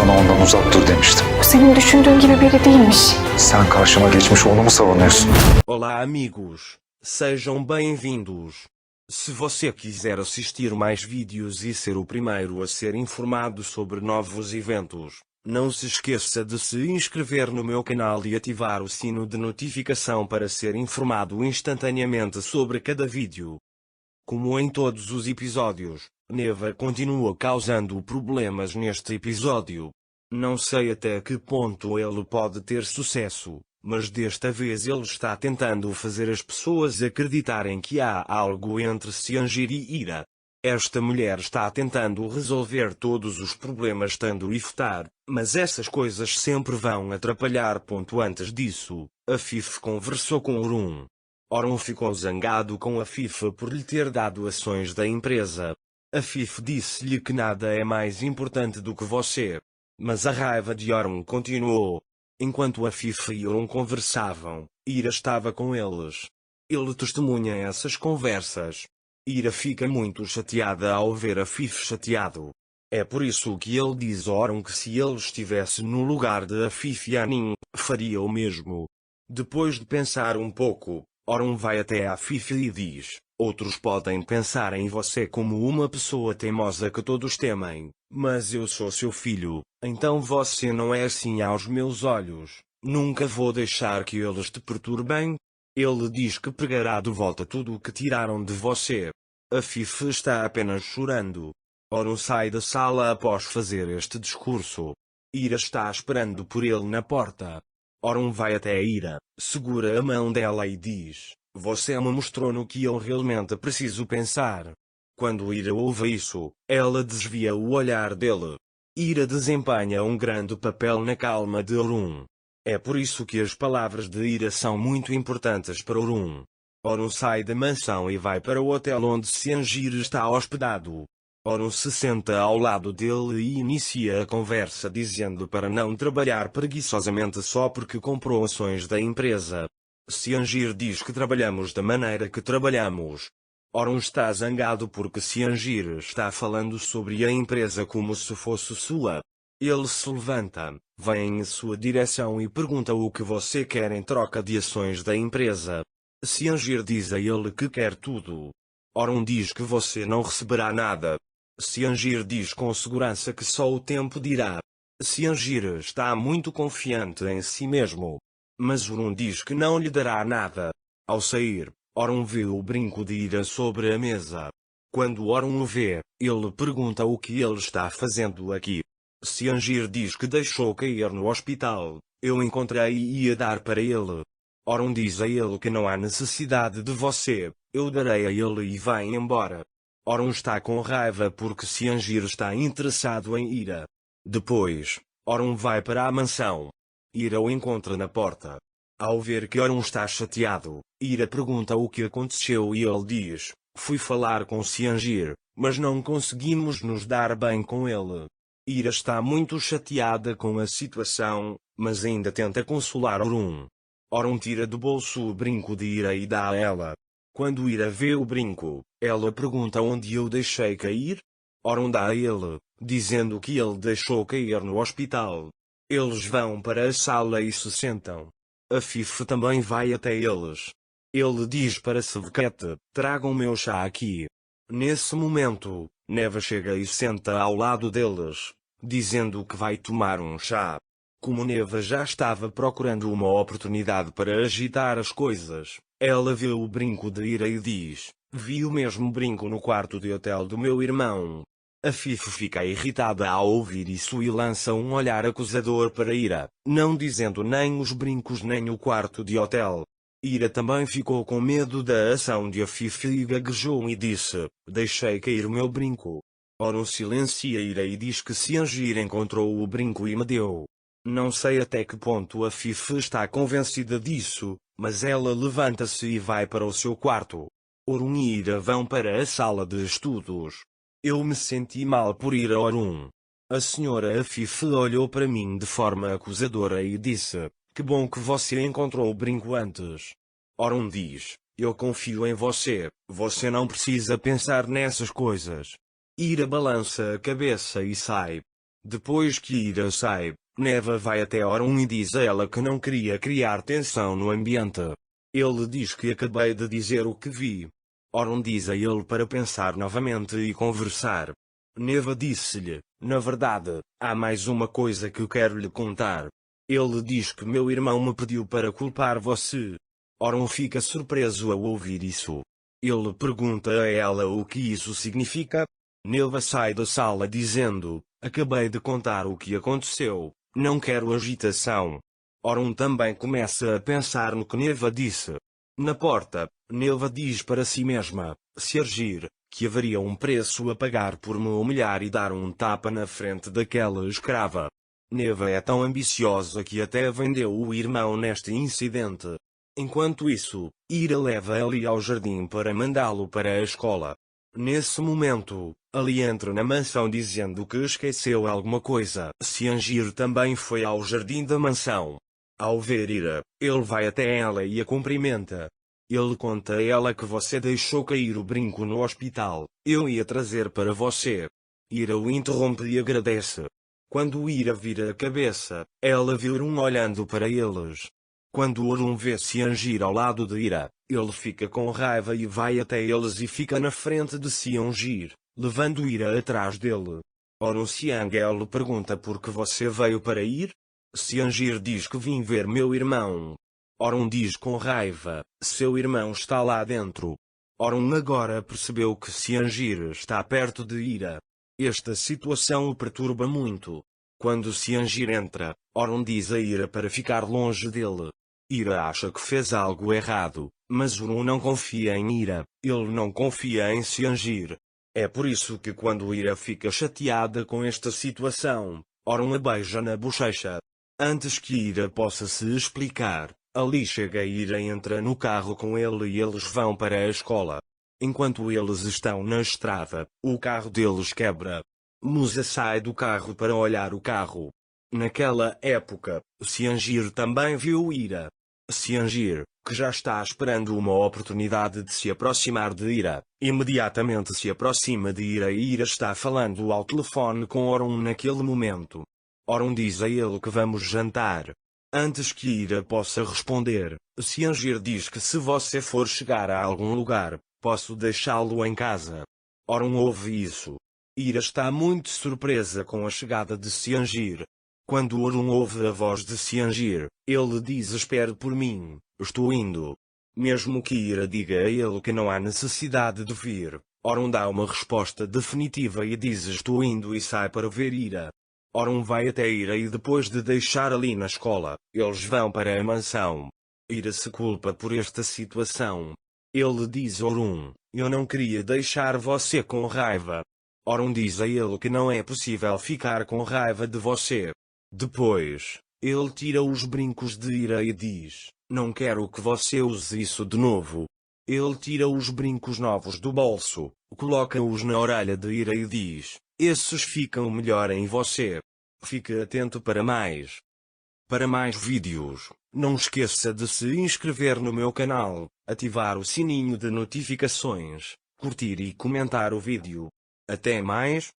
Sana ondan uzak dur demiştim. O senin düşündüğün gibi biri değilmiş. Sen karşıma geçmiş onu mu savunuyorsun? Olá, amigos. Sejam bem-vindos. Se você quiser assistir mais vídeos e ser o primeiro a ser informado sobre novos eventos, não se esqueça de se inscrever no meu canal e ativar o sino de notificação para ser informado instantaneamente sobre cada vídeo. Como em todos os episódios, Neva continua causando problemas neste episódio. Não sei até que ponto ele pode ter sucesso, mas desta vez ele está tentando fazer as pessoas acreditarem que há algo entre Ciangir e Ira. Esta mulher está tentando resolver todos os problemas estando Iftar, mas essas coisas sempre vão atrapalhar. Antes disso, Afif conversou com Orun. Orun ficou zangado com Afif por lhe ter dado ações da empresa. Afif disse-lhe que nada é mais importante do que você. Mas a raiva de Orun continuou. Enquanto Afif e Orun conversavam, Ira estava com eles. Ele testemunha essas conversas. Ira fica muito chateada ao ver Afif chateado. É por isso que ele diz a Orun que se ele estivesse no lugar de Afif e Anin, faria o mesmo. Depois de pensar um pouco, Orun vai até Afif e diz: outros podem pensar em você como uma pessoa teimosa que todos temem, mas eu sou seu filho, então você não é assim aos meus olhos. Nunca vou deixar que eles te perturbem. Ele diz que pegará de volta tudo o que tiraram de você. Afif está apenas chorando. Orun sai da sala após fazer este discurso. Ira está esperando por ele na porta. Orun vai até Ira, segura a mão dela e diz: você me mostrou no que eu realmente preciso pensar. Quando Ira ouve isso, ela desvia o olhar dele. Ira desempenha um grande papel na calma de Orun. É por isso que as palavras de Ira são muito importantes para Orun. Orun sai da mansão e vai para o hotel onde Ciangir está hospedado. Orun se senta ao lado dele e inicia a conversa dizendo para não trabalhar preguiçosamente só porque comprou ações da empresa. Ciangir diz que trabalhamos da maneira que trabalhamos. Orun está zangado porque Ciangir está falando sobre a empresa como se fosse sua. Ele se levanta, vem em sua direção e pergunta o que você quer em troca de ações da empresa. Ciangir diz a ele que quer tudo. Orun diz que você não receberá nada. Ciangir diz com segurança que só o tempo dirá. Ciangir está muito confiante em si mesmo. Mas Orun diz que não lhe dará nada. Ao sair, Orun vê o brinco de Ira sobre a mesa. Quando Orun o vê, ele pergunta o que ele está fazendo aqui. Ciangir diz que deixou cair no hospital. Eu encontrei e ia dar para ele. Orun diz a ele que não há necessidade de você. Eu darei a ele e vai embora. Orun está com raiva porque Ciangir está interessado em Ira. Depois, Orun vai para a mansão. Ira o encontra na porta. Ao ver que Orun está chateado, Ira pergunta o que aconteceu e ele diz: fui falar com Ciangir, mas não conseguimos nos dar bem com ele. Ira está muito chateada com a situação, mas ainda tenta consolar Orun. Orun tira do bolso o brinco de Ira e dá a ela. Quando Ira vê o brinco, ela pergunta onde eu deixei cair. Orun dá a ele, dizendo que ele deixou cair no hospital. Eles vão para a sala e se sentam. Afif também vai até eles. Ele diz para Sevket: tragam meu chá aqui. Nesse momento, Neva chega e senta ao lado deles, dizendo que vai tomar um chá. Como Neva já estava procurando uma oportunidade para agitar as coisas, ela vê o brinco de Ira e diz: vi o mesmo brinco no quarto de hotel do meu irmão. Afif fica irritada ao ouvir isso e lança um olhar acusador para Ira, não dizendo nem os brincos nem o quarto de hotel. Ira também ficou com medo da ação de Afif e gaguejou e disse: deixei cair o meu brinco. Orun silencia Ira e diz que Ciangir encontrou o brinco e me deu. Não sei até que ponto Afif está convencida disso, mas ela levanta-se e vai para o seu quarto. Orun e Ira vão para a sala de estudos. Eu me senti mal por ir a Orun. A senhora Afif olhou para mim de forma acusadora e disse: que bom que você encontrou o brinco antes. Orun diz: eu confio em você, você não precisa pensar nessas coisas. Ira balança a cabeça e sai. Depois que Ira sai, Neva vai até Orun e diz a ela que não queria criar tensão no ambiente. Ele diz que acabei de dizer o que vi. Orun diz a ele para pensar novamente e conversar. Neva disse-lhe, na verdade, há mais uma coisa que quero lhe contar. Ele diz que meu irmão me pediu para culpar você. Orun fica surpreso ao ouvir isso. Ele pergunta a ela o que isso significa. Neva sai da sala dizendo, acabei de contar o que aconteceu, não quero agitação. Orun também começa a pensar no que Neva disse. Na porta, Neva diz para si mesma, se agir, que haveria um preço a pagar por me humilhar e dar um tapa na frente daquela escrava. Neva é tão ambiciosa que até vendeu o irmão neste incidente. Enquanto isso, Ira leva Ali ao jardim para mandá-lo para a escola. Nesse momento, Ali entra na mansão dizendo que esqueceu alguma coisa. Ciangir também foi ao jardim da mansão. Ao ver Ira, ele vai até ela e a cumprimenta. Ele conta a ela que você deixou cair o brinco no hospital. Eu ia trazer para você. Ira o interrompe e agradece. Quando Ira vira a cabeça, ela vê Orun olhando para eles. Quando Orun vê Ciangir ao lado de Ira, ele fica com raiva e vai até eles e fica na frente de Ciangir, levando Ira atrás dele. Orun Ciangel pergunta por que você veio para ir? Ciangir diz que vim ver meu irmão. Orun diz com raiva, seu irmão está lá dentro. Orun agora percebeu que Ciangir está perto de Ira. Esta situação o perturba muito. Quando Ciangir entra, Orun diz a Ira para ficar longe dele. Ira acha que fez algo errado, mas Orun não confia em Ira, ele não confia em Ciangir. É por isso que quando Ira fica chateada com esta situação, Orun a beija na bochecha. Antes que Ira possa se explicar, Ali chega e Ira entra no carro com ele e eles vão para a escola. Enquanto eles estão na estrada, o carro deles quebra. Musa sai do carro para olhar o carro. Naquela época, Ciangir também viu Ira. Ciangir, que já está esperando uma oportunidade de se aproximar de Ira, imediatamente se aproxima de Ira e Ira está falando ao telefone com Orun naquele momento. Orun diz a ele que vamos jantar. Antes que Ira possa responder, Ciangir diz que se você for chegar a algum lugar, posso deixá-lo em casa. Orun ouve isso. Ira está muito surpresa com a chegada de Ciangir. Quando Orun ouve a voz de Ciangir, ele diz espere por mim, estou indo. Mesmo que Ira diga a ele que não há necessidade de vir, Orun dá uma resposta definitiva e diz estou indo e sai para ver Ira. Orun vai até Ira e depois de deixar Ali na escola, eles vão para a mansão. Ira se culpa por esta situação. Ele diz a Orun, eu não queria deixar você com raiva. Orun diz a ele que não é possível ficar com raiva de você. Depois, ele tira os brincos de Ira e diz, não quero que você use isso de novo. Ele tira os brincos novos do bolso, coloca-os na orelha de Ira e diz, esses ficam melhor em você. Fique atento para mais. Para mais vídeos, não esqueça de se inscrever no meu canal, ativar o sininho de notificações, curtir e comentar o vídeo. Até mais.